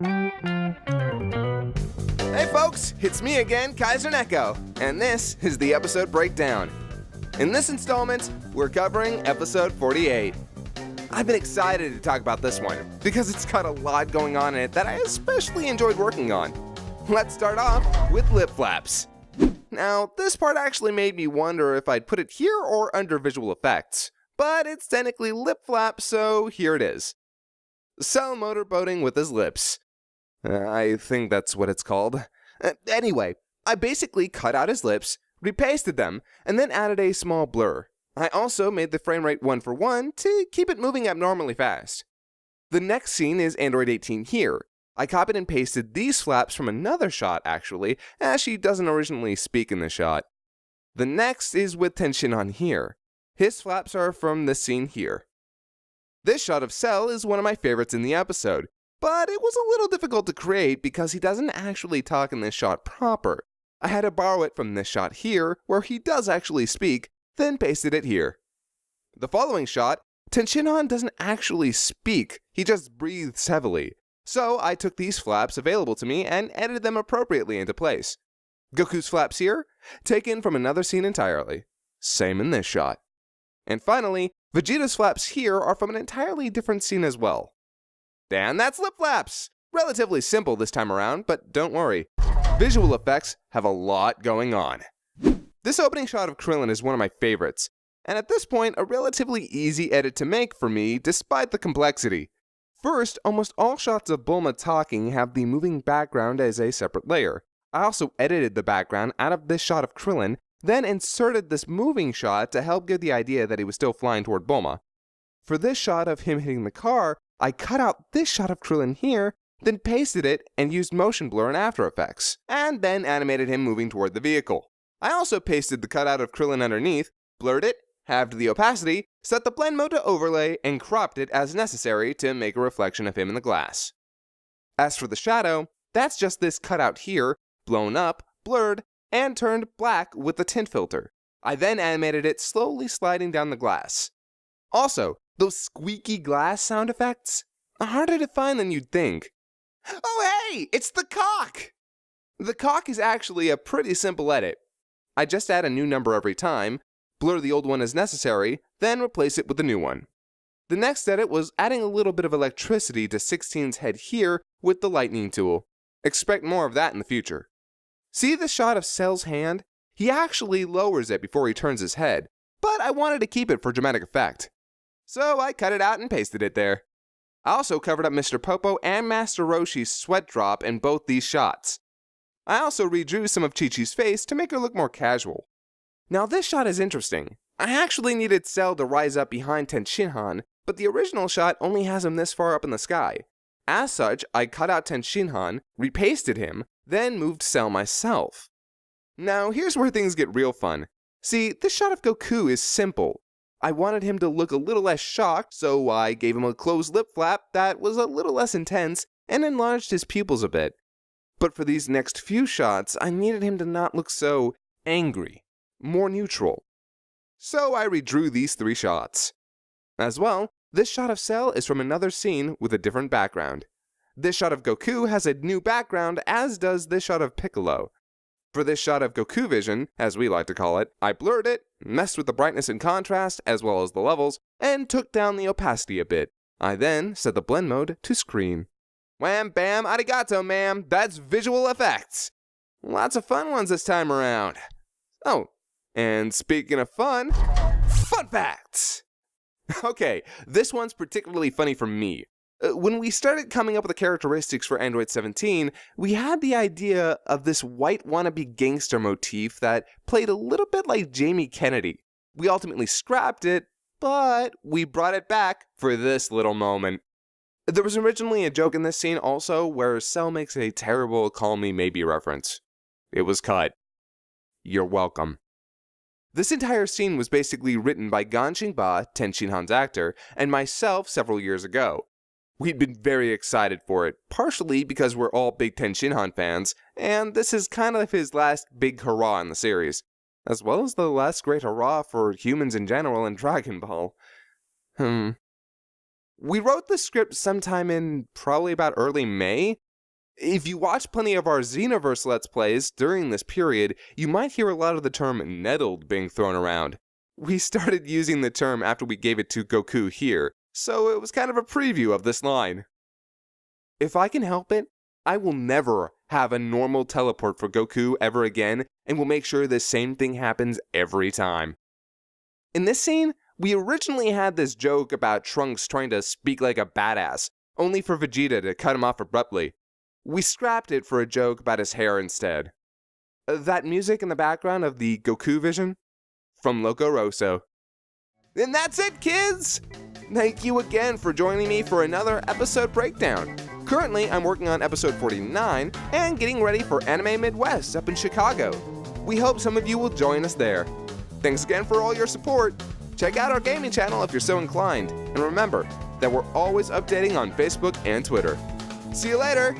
Hey folks, it's me again, Kaiser Neko, and this is the episode breakdown. In this installment, we're covering episode 48. I've been excited to talk about this one, because it's got a lot going on in it that I especially enjoyed working on. Let's start off with lip flaps. Now, this part actually made me wonder if I'd put it here or under visual effects, but it's technically lip flap, so here it is. Cell motorboating with his lips. I think that's what it's called. Anyway, I basically cut out his lips, repasted them, and then added a small blur. I also made the frame rate 1:1 to keep it moving abnormally fast. The next scene is Android 18 here. I copied and pasted these flaps from another shot actually, as she doesn't originally speak in the shot. The next is with Tenshinhan here. His flaps are from this scene here. This shot of Cell is one of my favorites in the episode, but it was a little difficult to create because he doesn't actually talk in this shot proper. I had to borrow it from this shot here, where he does actually speak, then pasted it here. The following shot, Tenshinhan doesn't actually speak, he just breathes heavily. So I took these flaps available to me and edited them appropriately into place. Goku's flaps here, taken from another scene entirely. Same in this shot. And finally, Vegeta's flaps here are from an entirely different scene as well. And that's lip flaps! Relatively simple this time around, but don't worry. Visual effects have a lot going on. This opening shot of Krillin is one of my favorites, and at this point a relatively easy edit to make for me despite the complexity. First, almost all shots of Bulma talking have the moving background as a separate layer. I also edited the background out of this shot of Krillin, then inserted this moving shot to help give the idea that he was still flying toward Bulma. For this shot of him hitting the car, I cut out this shot of Krillin here, then pasted it and used motion blur in After Effects, and then animated him moving toward the vehicle. I also pasted the cutout of Krillin underneath, blurred it, halved the opacity, set the blend mode to overlay, and cropped it as necessary to make a reflection of him in the glass. As for the shadow, that's just this cutout here, blown up, blurred, and turned black with the tint filter. I then animated it slowly sliding down the glass. Also, those squeaky glass sound effects are harder to find than you'd think. Oh hey, it's the cock! The cock is actually a pretty simple edit. I just add a new number every time, blur the old one as necessary, then replace it with the new one. The next edit was adding a little bit of electricity to 16's head here with the lightning tool. Expect more of that in the future. See the shot of Cell's hand? He actually lowers it before he turns his head, but I wanted to keep it for dramatic effect. So I cut it out and pasted it there. I also covered up Mr. Popo and Master Roshi's sweat drop in both these shots. I also redrew some of Chi-Chi's face to make her look more casual. Now this shot is interesting. I actually needed Cell to rise up behind Tenshinhan, but the original shot only has him this far up in the sky. As such, I cut out Tenshinhan, repasted him, then moved Cell myself. Now here's where things get real fun. See, this shot of Goku is simple. I wanted him to look a little less shocked, so I gave him a closed lip flap that was a little less intense and enlarged his pupils a bit. But for these next few shots, I needed him to not look so angry, more neutral. So I redrew these 3 shots. As well, this shot of Cell is from another scene with a different background. This shot of Goku has a new background, as does this shot of Piccolo. For this shot of Goku Vision, as we like to call it, I blurred it, messed with the brightness and contrast, as well as the levels, and took down the opacity a bit. I then set the blend mode to screen. Wham bam arigato ma'am, that's visual effects! Lots of fun ones this time around. Oh, and speaking of fun, fun facts! Okay, this one's particularly funny for me. When we started coming up with the characteristics for Android 17, we had the idea of this white wannabe gangster motif that played a little bit like Jamie Kennedy. We ultimately scrapped it, but we brought it back for this little moment. There was originally a joke in this scene also where Cell makes a terrible Call Me Maybe reference. It was cut. You're welcome. This entire scene was basically written by Gan Xingba, Tenshinhan's actor, and myself several years ago. We'd been very excited for it, partially because we're all big Tenshinhan fans, and this is kind of his last big hurrah in the series, as well as the last great hurrah for humans in general in Dragon Ball. We wrote the script sometime in probably about early May, If you watch plenty of our Xenoverse Let's Plays during this period, you might hear a lot of the term nettled being thrown around. We started using the term after we gave it to Goku here, so it was kind of a preview of this line. If I can help it, I will never have a normal teleport for Goku ever again, and will make sure the same thing happens every time. In this scene, we originally had this joke about Trunks trying to speak like a badass, only for Vegeta to cut him off abruptly. We scrapped it for a joke about his hair instead. That music in the background of the Goku vision? From Loco Rosso. And that's it, kids! Thank you again for joining me for another episode breakdown. Currently, I'm working on episode 49 and getting ready for Anime Midwest up in Chicago. We hope some of you will join us there. Thanks again for all your support. Check out our gaming channel if you're so inclined. And remember that we're always updating on Facebook and Twitter. See you later!